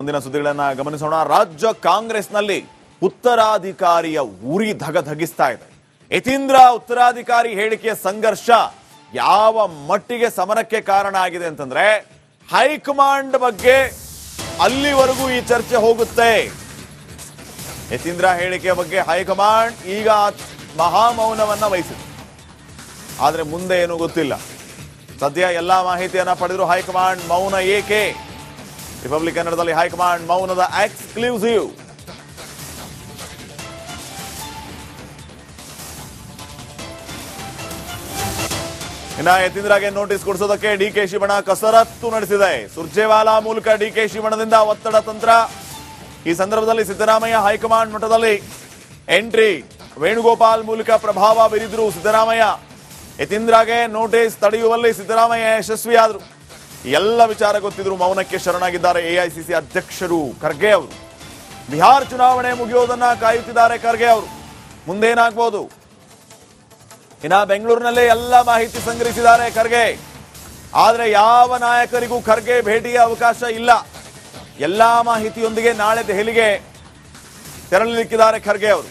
ಮುಂದಿನ ಸುದ್ದಿಗಳನ್ನ ಗಮನಿಸೋಣ. ರಾಜ್ಯ ಕಾಂಗ್ರೆಸ್ನಲ್ಲಿ ಉತ್ತರಾಧಿಕಾರಿಯ ಉರಿ ಧಗಧಗಿಸ್ತಾ ಇದೆ. ಯತೀಂದ್ರ ಉತ್ತರಾಧಿಕಾರಿ ಹೇಳಿಕೆಯ ಸಂಘರ್ಷ ಯಾವ ಮಟ್ಟಿಗೆ ಸಮರಕ್ಕೆ ಕಾರಣ ಆಗಿದೆ ಅಂತಂದ್ರೆ, ಹೈಕಮಾಂಡ್ ಬಗ್ಗೆ ಅಲ್ಲಿವರೆಗೂ ಈ ಚರ್ಚೆ ಹೋಗುತ್ತೆ. ಯತೀಂದ್ರ ಹೇಳಿಕೆಯ ಬಗ್ಗೆ ಹೈಕಮಾಂಡ್ ಈಗ ಮಹಾಮೌನವನ್ನ ವಹಿಸಿದೆ. ಆದ್ರೆ ಮುಂದೆ ಏನು ಗೊತ್ತಿಲ್ಲ. ಸದ್ಯ ಎಲ್ಲಾ ಮಾಹಿತಿಯನ್ನ ಪಡೆದ್ರು ಹೈಕಮಾಂಡ್ ಮೌನ ಏಕೆ? ರಿಪಬ್ಲಿಕ್ ಕನ್ನಡದಲ್ಲಿ ಹೈಕಮಾಂಡ್ ಮೌನದ ಎಕ್ಸ್ಕ್ಲೂಸಿವ್. ಇನ್ನ ಯತೀಂದ್ರಗೆ ನೋಟಿಸ್ ಕೊಡಿಸೋದಕ್ಕೆ ಡಿಕೆ ಶಿವಣ್ಣ ಕಸರತ್ತು ನಡೆಸಿದೆ. ಸುರ್ಜೇವಾಲಾ ಮೂಲಕ ಡಿಕೆ ಶಿವಣ್ಣದಿಂದ ಒತ್ತಡ ತಂತ್ರ. ಈ ಸಂದರ್ಭದಲ್ಲಿ ಸಿದ್ದರಾಮಯ್ಯ ಹೈಕಮಾಂಡ್ ಮಟ್ಟದಲ್ಲಿ ಎಂಟ್ರಿ. ವೇಣುಗೋಪಾಲ್ ಮೂಲಕ ಪ್ರಭಾವ ಬೀರಿದ್ರು ಸಿದ್ದರಾಮಯ್ಯ. ಯತೀಂದ್ರಗೆ ನೋಟಿಸ್ ತಡೆಯುವಲ್ಲಿ ಸಿದ್ದರಾಮಯ್ಯ ಯಶಸ್ವಿಯಾದರು. ಎಲ್ಲ ವಿಚಾರ ಗೊತ್ತಿದ್ರು ಮೌನಕ್ಕೆ ಶರಣಾಗಿದ್ದಾರೆ ಎಐಸಿಸಿ ಅಧ್ಯಕ್ಷರು ಖರ್ಗೆ ಅವರು. ಬಿಹಾರ ಚುನಾವಣೆ ಮುಗಿಯೋದನ್ನ ಕಾಯುತ್ತಿದ್ದಾರೆ ಖರ್ಗೆ ಅವರು. ಮುಂದೇನಾಗಬಹುದು? ಇನ್ನ ಬೆಂಗಳೂರಿನಲ್ಲೇ ಎಲ್ಲ ಮಾಹಿತಿ ಸಂಗ್ರಹಿಸಿದ್ದಾರೆ ಖರ್ಗೆ. ಆದ್ರೆ ಯಾವ ನಾಯಕರಿಗೂ ಖರ್ಗೆ ಭೇಟಿಯ ಅವಕಾಶ ಇಲ್ಲ. ಎಲ್ಲಾ ಮಾಹಿತಿಯೊಂದಿಗೆ ನಾಳೆ ದೆಹಲಿಗೆ ತೆರಳಲಿಕ್ಕಿದ್ದಾರೆ ಖರ್ಗೆ ಅವರು.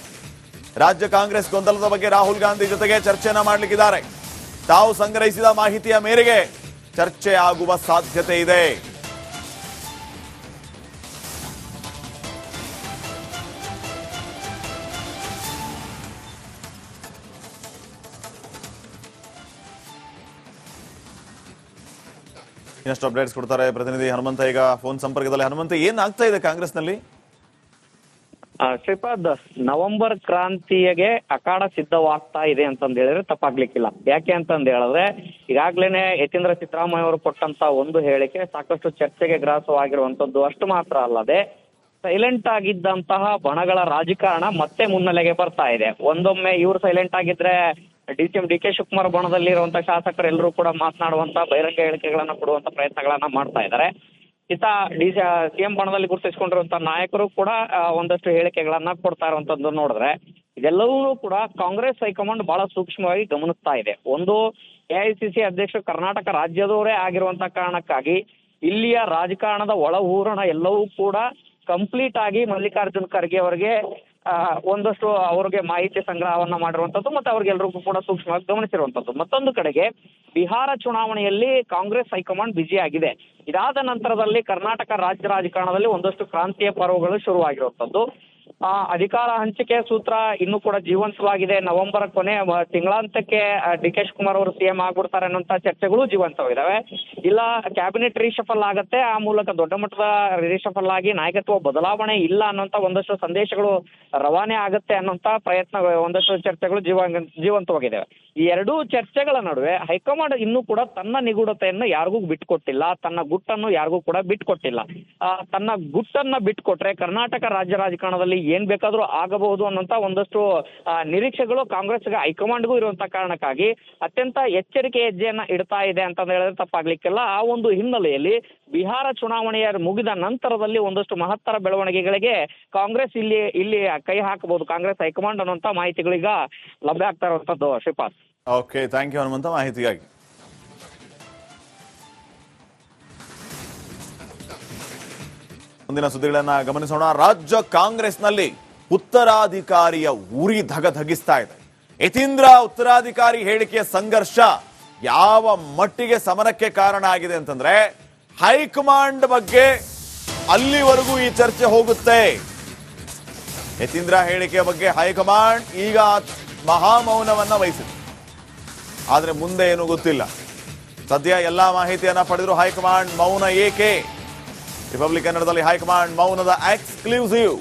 ರಾಜ್ಯ ಕಾಂಗ್ರೆಸ್ ಗೊಂದಲದ ಬಗ್ಗೆ ರಾಹುಲ್ ಗಾಂಧಿ ಜೊತೆಗೆ ಚರ್ಚೆಯನ್ನ ಮಾಡಲಿಕ್ಕಿದ್ದಾರೆ. ತಾವು ಸಂಗ್ರಹಿಸಿದ ಮಾಹಿತಿಯ ಮೇರೆಗೆ ಚರ್ಚೆ ಆಗುವ ಸಾಧ್ಯತೆ ಇದೆ. ಇನ್ನಷ್ಟು ಅಪ್ಡೇಟ್ಸ್ ಕೊಡ್ತಾರೆ ಪ್ರತಿನಿಧಿ ಹನುಮಂತ. ಈಗ ಫೋನ್ ಸಂಪರ್ಕದಲ್ಲಿ. ಹನುಮಂತ, ಏನಾಗ್ತಾ ಇದೆ ಕಾಂಗ್ರೆಸ್ನಲ್ಲಿ? ಶ್ರೀಪಾದ್, ನವೆಂಬರ್ ಕ್ರಾಂತಿಗೆ ಅಖಾಡ ಸಿದ್ಧವಾಗ್ತಾ ಇದೆ ಅಂತಂದ್ ಹೇಳಿದ್ರೆ ತಪ್ಪಾಗ್ಲಿಕ್ಕಿಲ್ಲ. ಯಾಕೆ ಅಂತಂದ್ ಹೇಳಿದ್ರೆ ಈಗಾಗ್ಲೇನೆ ಯತೀಂದ್ರ ಸಿದ್ದರಾಮಯ್ಯ ಅವರು ಕೊಟ್ಟಂತ ಒಂದು ಹೇಳಿಕೆ ಸಾಕಷ್ಟು ಚರ್ಚೆಗೆ ಗ್ರಾಸವಾಗಿರುವಂತದ್ದು. ಅಷ್ಟು ಮಾತ್ರ ಅಲ್ಲದೆ ಸೈಲೆಂಟ್ ಆಗಿದ್ದಂತಹ ಬಣಗಳ ರಾಜಕಾರಣ ಮತ್ತೆ ಮುನ್ನೆಲೆಗೆ ಬರ್ತಾ ಇದೆ. ಒಂದೊಮ್ಮೆ ಇವ್ರು ಸೈಲೆಂಟ್ ಆಗಿದ್ರೆ ಡಿ ಕೆ ಶಿವಕುಮಾರ್ ಬಣದಲ್ಲಿ ಇರುವಂತಹ ಶಾಸಕರು ಎಲ್ಲರೂ ಕೂಡ ಮಾತನಾಡುವಂತ ಬಹಿರಂಗ ಹೇಳಿಕೆಗಳನ್ನ ಕೊಡುವಂತ ಪ್ರಯತ್ನಗಳನ್ನ ಮಾಡ್ತಾ ಇದ್ದಾರೆ. ಇತ್ತ ಸಿಎಂ ಬಣದಲ್ಲಿ ಗುರುತಿಸಿಕೊಂಡಿರುವಂತಹ ನಾಯಕರು ಕೂಡ ಒಂದಷ್ಟು ಹೇಳಿಕೆಗಳನ್ನ ಕೊಡ್ತಾ ಇರುವಂತದ್ದು ನೋಡಿದ್ರೆ ಇದೆಲ್ಲವೂ ಕೂಡ ಕಾಂಗ್ರೆಸ್ ಹೈಕಮಾಂಡ್ ಬಹಳ ಸೂಕ್ಷ್ಮವಾಗಿ ಗಮನಿಸ್ತಾ ಇದೆ. ಒಂದು, ಎಐಸಿಸಿ ಅಧ್ಯಕ್ಷರು ಕರ್ನಾಟಕ ರಾಜ್ಯದವರೇ ಆಗಿರುವಂತ ಕಾರಣಕ್ಕಾಗಿ ಇಲ್ಲಿಯ ರಾಜಕಾರಣದ ಒಳ ಹೂರಣ ಎಲ್ಲವೂ ಕೂಡ ಕಂಪ್ಲೀಟ್ ಆಗಿ ಮಲ್ಲಿಕಾರ್ಜುನ್ ಖರ್ಗೆ ಅವರಿಗೆ ಒಂದಷ್ಟು ಅವ್ರಿಗೆ ಮಾಹಿತಿ ಸಂಗ್ರಹವನ್ನ ಮಾಡಿರುವಂತದ್ದು ಮತ್ತೆ ಅವ್ರಿಗೆಲ್ರಿಗೂ ಕೂಡ ಸೂಕ್ಷ್ಮವಾಗಿ ಗಮನಿಸಿರುವಂತದ್ದು. ಮತ್ತೊಂದು ಕಡೆಗೆ ಬಿಹಾರ ಚುನಾವಣೆಯಲ್ಲಿ ಕಾಂಗ್ರೆಸ್ ಹೈಕಮಾಂಡ್ ಬ್ಯುಸಿ ಆಗಿದೆ. ಇದಾದ ನಂತರದಲ್ಲಿ ಕರ್ನಾಟಕ ರಾಜ್ಯ ರಾಜಕಾರಣದಲ್ಲಿ ಒಂದಷ್ಟು ಕ್ರಾಂತಿಯ ಪರ್ವಗಳು ಶುರುವಾಗಿರುವಂತದ್ದು. ಅಧಿಕಾರ ಹಂಚಿಕೆ ಸೂತ್ರ ಇನ್ನೂ ಕೂಡ ಜೀವಂತವಾಗಿದೆ. ನವೆಂಬರ್ ಕೊನೆ ತಿಂಗಳಾಂತಕ್ಕೆ ಡಿ ಕೆ ಶಿವಕುಮಾರ್ ಅವರು ಸಿಎಂ ಆಗ್ಬಿಡ್ತಾರೆ ಅನ್ನೋಂತ ಚರ್ಚೆಗಳು ಜೀವಂತವಾಗಿದ್ದಾವೆ. ಇಲ್ಲ ಕ್ಯಾಬಿನೆಟ್ ರೀಶಫಲ್ ಆಗತ್ತೆ, ಆ ಮೂಲಕ ದೊಡ್ಡ ಮಟ್ಟದ ರೀಶಫಲ್ ಆಗಿ ನಾಯಕತ್ವ ಬದಲಾವಣೆ ಇಲ್ಲ ಅನ್ನೋಂತ ಒಂದಷ್ಟು ಸಂದೇಶಗಳು ರವಾನೆ ಆಗತ್ತೆ ಅನ್ನೋಂತ ಪ್ರಯತ್ನ, ಒಂದಷ್ಟು ಚರ್ಚೆಗಳು ಜೀವಂತವಾಗಿದ್ದಾವೆ. ಈ ಎರಡೂ ಚರ್ಚೆಗಳ ನಡುವೆ ಹೈಕಮಾಂಡ್ ಇನ್ನೂ ಕೂಡ ತನ್ನ ನಿಗೂಢತೆಯನ್ನು ಯಾರಿಗೂ ಬಿಟ್ಕೊಟ್ಟಿಲ್ಲ, ತನ್ನ ಗುಟ್ಟನ್ನು ಯಾರಿಗೂ ಕೂಡ ಬಿಟ್ಕೊಟ್ಟಿಲ್ಲ. ತನ್ನ ಗುಟ್ಟನ್ನ ಬಿಟ್ಕೊಟ್ರೆ ಕರ್ನಾಟಕ ರಾಜ್ಯ ರಾಜಕಾರಣದಲ್ಲಿ ಏನ್ ಬೇಕಾದ್ರೂ ಆಗಬಹುದು ಅನ್ನೋಂತ ಒಂದಷ್ಟು ನಿರೀಕ್ಷೆಗಳು ಕಾಂಗ್ರೆಸ್ಗೆ ಹೈಕಮಾಂಡ್ಗೂ ಇರುವಂತ ಕಾರಣಕ್ಕಾಗಿ ಅತ್ಯಂತ ಎಚ್ಚರಿಕೆ ಹೆಜ್ಜೆಯನ್ನ ಇಡ್ತಾ ಇದೆ ಅಂತ ಹೇಳಿದ್ರೆ ತಪ್ಪಾಗ್ಲಿಕ್ಕಿಲ್ಲ. ಆ ಒಂದು ಹಿನ್ನೆಲೆಯಲ್ಲಿ ಬಿಹಾರ ಚುನಾವಣೆಯ ಮುಗಿದ ನಂತರದಲ್ಲಿ ಒಂದಷ್ಟು ಮಹತ್ತರ ಬೆಳವಣಿಗೆಗಳಿಗೆ ಕಾಂಗ್ರೆಸ್ ಇಲ್ಲಿ ಕೈ ಹಾಕಬಹುದು ಕಾಂಗ್ರೆಸ್ ಹೈಕಮಾಂಡ್ ಅನ್ನುವಂತ ಮಾಹಿತಿಗಳೀಗ ಲಭ್ಯ ಆಗ್ತಾ ಇರುವಂತದ್ದು. Shripad, okay, thank you Hanumantha ಮಾಹಿತಿಗಾಗಿ. ಮುಂದಿನ ಸುದ್ದಿಗಳನ್ನ ಗಮನಿಸೋಣ. ರಾಜ್ಯ ಕಾಂಗ್ರೆಸ್ನಲ್ಲಿ ಉತ್ತರಾಧಿಕಾರಿಯ ಉರಿ ಧಗಧಗಿಸ್ತಾ ಇದೆ. ಯತೀಂದ್ರ ಉತ್ತರಾಧಿಕಾರಿ ಹೇಳಿಕೆಯ ಸಂಘರ್ಷ ಯಾವ ಮಟ್ಟಿಗೆ ಸಮರಕ್ಕೆ ಕಾರಣ ಆಗಿದೆ ಅಂತಂದ್ರೆ, ಹೈಕಮಾಂಡ್ ಬಗ್ಗೆ ಅಲ್ಲಿವರೆಗೂ ಈ ಚರ್ಚೆ ಹೋಗುತ್ತೆ. ಯತೀಂದ್ರ ಹೇಳಿಕೆಯ ಬಗ್ಗೆ ಹೈಕಮಾಂಡ್ ಈಗ ಮಹಾಮೌನವನ್ನ ವಹಿಸಿದೆ. ಆದ್ರೆ ಮುಂದೆ ಏನು ಗೊತ್ತಿಲ್ಲ. ಸದ್ಯ ಎಲ್ಲಾ ಮಾಹಿತಿಯನ್ನ ಪಡೆದ್ರು ಹೈಕಮಾಂಡ್ ಮೌನ ಏಕೆ? ರಿಪಬ್ಲಿಕ್ ಕನ್ನಡದಲ್ಲಿ ಹೈಕಮಾಂಡ್ ಮೌನದ ಎಕ್ಸ್ಕ್ಲೂಸಿವ್.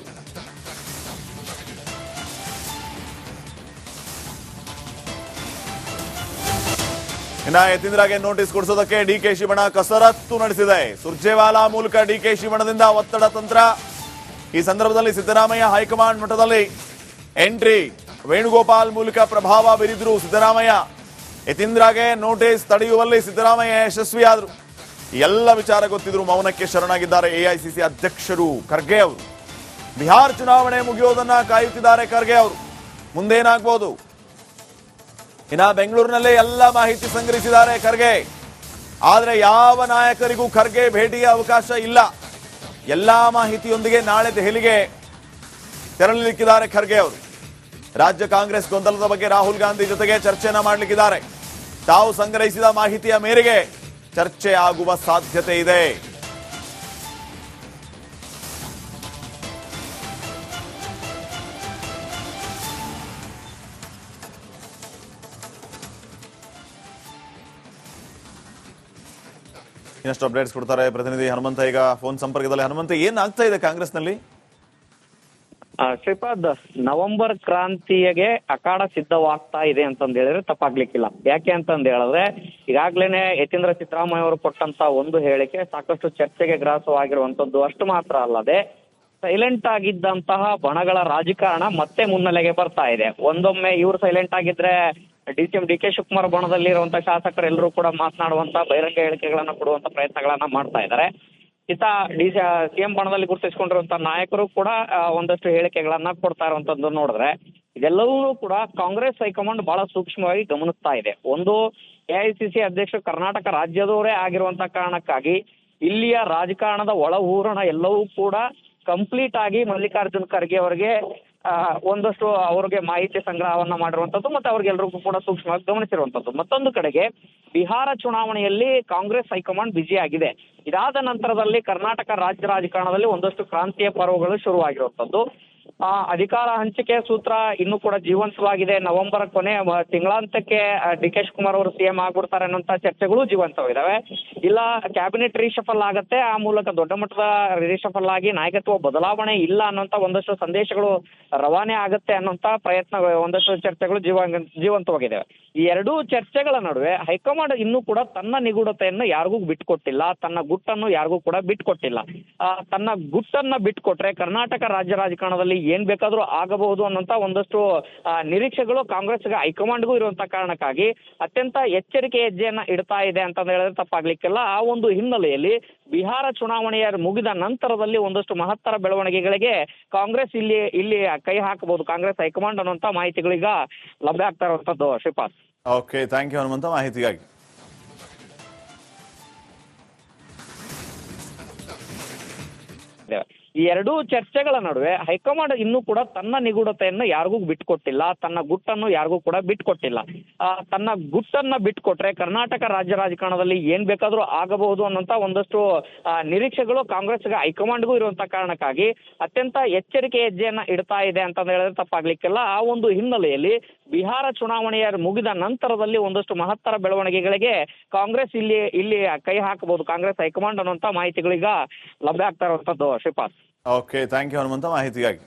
ಇನ್ನ ಯತೀಂದ್ರಗೆ ನೋಟಿಸ್ ಕೊಡಿಸೋದಕ್ಕೆ ಡಿಕೆ ಶಿವಣ್ಣ ಕಸರತ್ತು ನಡೆಸಿದೆ. ಸುರ್ಜೇವಾಲಾ ಮೂಲಕ ಡಿಕೆ ಶಿವಣ್ಣದಿಂದ ಒತ್ತಡ ತಂತ್ರ. ಈ ಸಂದರ್ಭದಲ್ಲಿ ಸಿದ್ದರಾಮಯ್ಯ ಹೈಕಮಾಂಡ್ ಮಟ್ಟದಲ್ಲಿ ಎಂಟ್ರಿ. ವೇಣುಗೋಪಾಲ್ ಮೂಲಕ ಪ್ರಭಾವ ಬೀರಿದ್ರು ಸಿದ್ದರಾಮಯ್ಯ. ಯತೀಂದ್ರಗೆ ನೋಟಿಸ್ ತಡೆಯುವಲ್ಲಿ ಸಿದ್ದರಾಮಯ್ಯ ಯಶಸ್ವಿಯಾದರು. ಎಲ್ಲ ವಿಚಾರ ಗೊತ್ತಿದ್ರು ಮೌನಕ್ಕೆ ಶರಣಾಗಿದ್ದಾರೆ ಎಐಸಿಸಿ ಅಧ್ಯಕ್ಷರು ಖರ್ಗೆ ಅವರು. ಬಿಹಾರ ಚುನಾವಣೆ ಮುಗಿಯೋದನ್ನ ಕಾಯುತ್ತಿದ್ದಾರೆ ಖರ್ಗೆ ಅವರು. ಮುಂದೇನಾಗಬಹುದು? ಇನ್ನ ಬೆಂಗಳೂರಿನಲ್ಲೇ ಎಲ್ಲ ಮಾಹಿತಿ ಸಂಗ್ರಹಿಸಿದ್ದಾರೆ ಖರ್ಗೆ. ಆದ್ರೆ ಯಾವ ನಾಯಕರಿಗೂ ಖರ್ಗೆ ಭೇಟಿಯ ಅವಕಾಶ ಇಲ್ಲ. ಎಲ್ಲಾ ಮಾಹಿತಿಯೊಂದಿಗೆ ನಾಳೆ ದೆಹಲಿಗೆ ತೆರಳಲಿಕ್ಕಿದ್ದಾರೆ ಖರ್ಗೆ ಅವರು. ರಾಜ್ಯ ಕಾಂಗ್ರೆಸ್ ಗೊಂದಲದ ಬಗ್ಗೆ ರಾಹುಲ್ ಗಾಂಧಿ ಜೊತೆಗೆ ಚರ್ಚೆಯನ್ನ ಮಾಡಲಿಕ್ಕಿದ್ದಾರೆ. ತಾವು ಸಂಗ್ರಹಿಸಿದ ಮಾಹಿತಿಯ ಮೇರೆಗೆ ಚರ್ಚೆ ಆಗುವ ಸಾಧ್ಯತೆ ಇದೆ. ಇನ್ನಷ್ಟು ಅಪ್ಡೇಟ್ಸ್ ಕೊಡ್ತಾರೆ ಪ್ರತಿನಿಧಿ ಹನುಮಂತ. ಈಗ ಫೋನ್ ಸಂಪರ್ಕದಲ್ಲಿ. ಹನುಮಂತ, ಏನಾಗ್ತಾ ಇದೆ ಕಾಂಗ್ರೆಸ್ನಲ್ಲಿ? ಶ್ರೀಪಾದ್, ನವೆಂಬರ್ ಕ್ರಾಂತಿಗೆ ಅಖಾಡ ಸಿದ್ಧವಾಗ್ತಾ ಇದೆ ಅಂತಂದ್ ಹೇಳಿದ್ರೆ ತಪ್ಪಾಗ್ಲಿಕ್ಕಿಲ್ಲ. ಯಾಕೆ ಅಂತಂದ್ ಹೇಳಿದ್ರೆ ಈಗಾಗ್ಲೇನೆ ಯತೀಂದ್ರ ಸಿದ್ದರಾಮಯ್ಯ ಅವರು ಕೊಟ್ಟಂತ ಒಂದು ಹೇಳಿಕೆ ಸಾಕಷ್ಟು ಚರ್ಚೆಗೆ ಗ್ರಾಸವಾಗಿರುವಂತದ್ದು. ಅಷ್ಟು ಮಾತ್ರ ಅಲ್ಲದೆ ಸೈಲೆಂಟ್ ಆಗಿದ್ದಂತಹ ಬಣಗಳ ರಾಜಕಾರಣ ಮತ್ತೆ ಮುನ್ನೆಲೆಗೆ ಬರ್ತಾ ಇದೆ. ಒಂದೊಮ್ಮೆ ಇವ್ರು ಸೈಲೆಂಟ್ ಆಗಿದ್ರೆ ಡಿ ಕೆ ಶಿವಕುಮಾರ್ ಬಣದಲ್ಲಿ ಇರುವಂತಹ ಶಾಸಕರೆಲ್ಲರೂ ಕೂಡ ಮಾತನಾಡುವಂತ ಬಹಿರಂಗ ಹೇಳಿಕೆಗಳನ್ನ ಕೊಡುವಂತ ಪ್ರಯತ್ನಗಳನ್ನ ಮಾಡ್ತಾ ಇದ್ದಾರೆ. ಇತ್ತ ಸಿಎಂ ಬಣದಲ್ಲಿ ಗುರುತಿಸಿಕೊಂಡಿರುವಂತಹ ನಾಯಕರು ಕೂಡ ಒಂದಷ್ಟು ಹೇಳಿಕೆಗಳನ್ನ ಕೊಡ್ತಾ ಇರುವಂತದ್ದು ನೋಡಿದ್ರೆ ಇದೆಲ್ಲವೂ ಕೂಡ ಕಾಂಗ್ರೆಸ್ ಹೈಕಮಾಂಡ್ ಬಹಳ ಸೂಕ್ಷ್ಮವಾಗಿ ಗಮನಿಸ್ತಾ ಇದೆ. ಒಂದು, ಎಐಸಿಸಿ ಅಧ್ಯಕ್ಷರು ಕರ್ನಾಟಕ ರಾಜ್ಯದವರೇ ಆಗಿರುವಂತ ಕಾರಣಕ್ಕಾಗಿ ಇಲ್ಲಿಯ ರಾಜಕಾರಣದ ಒಳ ಹೂರಣ ಎಲ್ಲವೂ ಕೂಡ ಕಂಪ್ಲೀಟ್ ಆಗಿ ಮಲ್ಲಿಕಾರ್ಜುನ್ ಖರ್ಗೆ ಅವರಿಗೆ ಒಂದಷ್ಟು ಅವ್ರಿಗೆ ಮಾಹಿತಿ ಸಂಗ್ರಹವನ್ನ ಮಾಡಿರುವಂತದ್ದು ಮತ್ತೆ ಅವ್ರಿಗೆಲ್ರಿಗೂ ಕೂಡ ಸೂಕ್ಷ್ಮವಾಗಿ ಗಮನಿಸಿರುವಂತದ್ದು. ಮತ್ತೊಂದು ಕಡೆಗೆ ಬಿಹಾರ ಚುನಾವಣೆಯಲ್ಲಿ ಕಾಂಗ್ರೆಸ್ ಹೈಕಮಾಂಡ್ ಬ್ಯುಸಿ ಆಗಿದೆ. ಇದಾದ ನಂತರದಲ್ಲಿ ಕರ್ನಾಟಕ ರಾಜ್ಯ ರಾಜಕಾರಣದಲ್ಲಿ ಒಂದಷ್ಟು ಕ್ರಾಂತಿಯ ಪರ್ವಗಳು ಶುರುವಾಗಿರುವಂತದ್ದು. ಅಧಿಕಾರ ಹಂಚಿಕೆ ಸೂತ್ರ ಇನ್ನೂ ಕೂಡ ಜೀವಂತವಾಗಿದೆ. ನವೆಂಬರ್ ಕೊನೆ ತಿಂಗಳಾಂತಕ್ಕೆ ಡಿ ಕೆ ಶಿವಕುಮಾರ್ ಅವರು ಸಿಎಂ ಆಗ್ಬಿಡ್ತಾರೆ ಅನ್ನೋಂತ ಚರ್ಚೆಗಳು ಜೀವಂತವಿದಾವೆ. ಇಲ್ಲ ಕ್ಯಾಬಿನೆಟ್ ರೀಶಫಲ್ ಆಗತ್ತೆ, ಆ ಮೂಲಕ ದೊಡ್ಡ ಮಟ್ಟದ ರೀಶಫಲ್ ಆಗಿ ನಾಯಕತ್ವ ಬದಲಾವಣೆ ಇಲ್ಲ ಅನ್ನೋಂತ ಒಂದಷ್ಟು ಸಂದೇಶಗಳು ರವಾನೆ ಆಗತ್ತೆ ಅನ್ನೋಂತ ಪ್ರಯತ್ನ, ಒಂದಷ್ಟು ಚರ್ಚೆಗಳು ಜೀವಂತವಾಗಿದ್ದಾವೆ. ಈ ಎರಡೂ ಚರ್ಚೆಗಳ ನಡುವೆ ಹೈಕಮಾಂಡ್ ಇನ್ನೂ ಕೂಡ ತನ್ನ ನಿಗೂಢತೆಯನ್ನು ಯಾರಿಗೂ ಬಿಟ್ಕೊಟ್ಟಿಲ್ಲ, ತನ್ನ ಗುಟ್ಟನ್ನು ಯಾರಿಗೂ ಕೂಡ ಬಿಟ್ಕೊಟ್ಟಿಲ್ಲ. ತನ್ನ ಗುಟ್ಟನ್ನ ಬಿಟ್ಕೊಟ್ರೆ ಕರ್ನಾಟಕ ರಾಜ್ಯ ರಾಜಕಾರಣದಲ್ಲಿ ಏನ್ ಬೇಕಾದ್ರೂ ಆಗಬಹುದು ಅನ್ನೋಂತ ಒಂದಷ್ಟು ನಿರೀಕ್ಷೆಗಳು ಕಾಂಗ್ರೆಸ್ಗೆ ಹೈಕಮಾಂಡ್ಗೂ ಇರುವಂತ ಕಾರಣಕ್ಕಾಗಿ ಅತ್ಯಂತ ಎಚ್ಚರಿಕೆ ಹೆಜ್ಜೆಯನ್ನ ಇಡ್ತಾ ಇದೆ ಅಂತ ಹೇಳಿದ್ರೆ ತಪ್ಪಾಗ್ಲಿಕ್ಕಿಲ್ಲ. ಆ ಒಂದು ಹಿನ್ನೆಲೆಯಲ್ಲಿ ಬಿಹಾರ ಚುನಾವಣೆಯ ಮುಗಿದ ನಂತರದಲ್ಲಿ ಒಂದಷ್ಟು ಮಹತ್ತರ ಬೆಳವಣಿಗೆಗಳಿಗೆ ಕಾಂಗ್ರೆಸ್ ಇಲ್ಲಿ ಕೈ ಹಾಕಬಹುದು ಕಾಂಗ್ರೆಸ್ ಹೈಕಮಾಂಡ್ ಅನ್ನುವಂತ ಮಾಹಿತಿಗಳೀಗ ಲಭ್ಯ ಆಗ್ತಾ ಇರುವಂತದ್ದು. Shripad, okay, thank you Hanumantha ಮಾಹಿತಿಗಾಗಿ. ಈ ಎರಡೂ ಚರ್ಚೆಗಳ ನಡುವೆ ಹೈಕಮಾಂಡ್ ಇನ್ನೂ ಕೂಡ ತನ್ನ ನಿಗೂಢತೆಯನ್ನು ಯಾರಿಗೂ ಬಿಟ್ಕೊಟ್ಟಿಲ್ಲ, ತನ್ನ ಗುಟ್ಟನ್ನು ಯಾರಿಗೂ ಕೂಡ ಬಿಟ್ಕೊಟ್ಟಿಲ್ಲ. ತನ್ನ ಗುಟ್ಟನ್ನ ಬಿಟ್ಕೊಟ್ರೆ ಕರ್ನಾಟಕ ರಾಜ್ಯ ರಾಜಕಾರಣದಲ್ಲಿ ಏನ್ ಬೇಕಾದ್ರೂ ಆಗಬಹುದು ಅನ್ನೋಂತ ಒಂದಷ್ಟು ನಿರೀಕ್ಷೆಗಳು ಕಾಂಗ್ರೆಸ್ಗೆ ಹೈಕಮಾಂಡ್ಗೂ ಇರುವಂತ ಕಾರಣಕ್ಕಾಗಿ ಅತ್ಯಂತ ಎಚ್ಚರಿಕೆ ಹೆಜ್ಜೆಯನ್ನ ಇಡ್ತಾ ಇದೆ ಅಂತ ಹೇಳಿದ್ರೆ ತಪ್ಪಾಗ್ಲಿಕ್ಕಿಲ್ಲ. ಆ ಒಂದು ಹಿನ್ನೆಲೆಯಲ್ಲಿ ಬಿಹಾರ ಚುನಾವಣೆಯ ಮುಗಿದ ನಂತರದಲ್ಲಿ ಒಂದಷ್ಟು ಮಹತ್ತರ ಬೆಳವಣಿಗೆಗಳಿಗೆ ಕಾಂಗ್ರೆಸ್ ಇಲ್ಲಿ ಕೈ ಹಾಕಬಹುದು ಕಾಂಗ್ರೆಸ್ ಹೈಕಮಾಂಡ್ ಅನ್ನುವಂತ ಮಾಹಿತಿಗಳೀಗ ಲಭ್ಯ ಆಗ್ತಾ ಇರುವಂತದ್ದು. Shripad, okay, thank you Hanumantha ಮಾಹಿತಿಗಾಗಿ.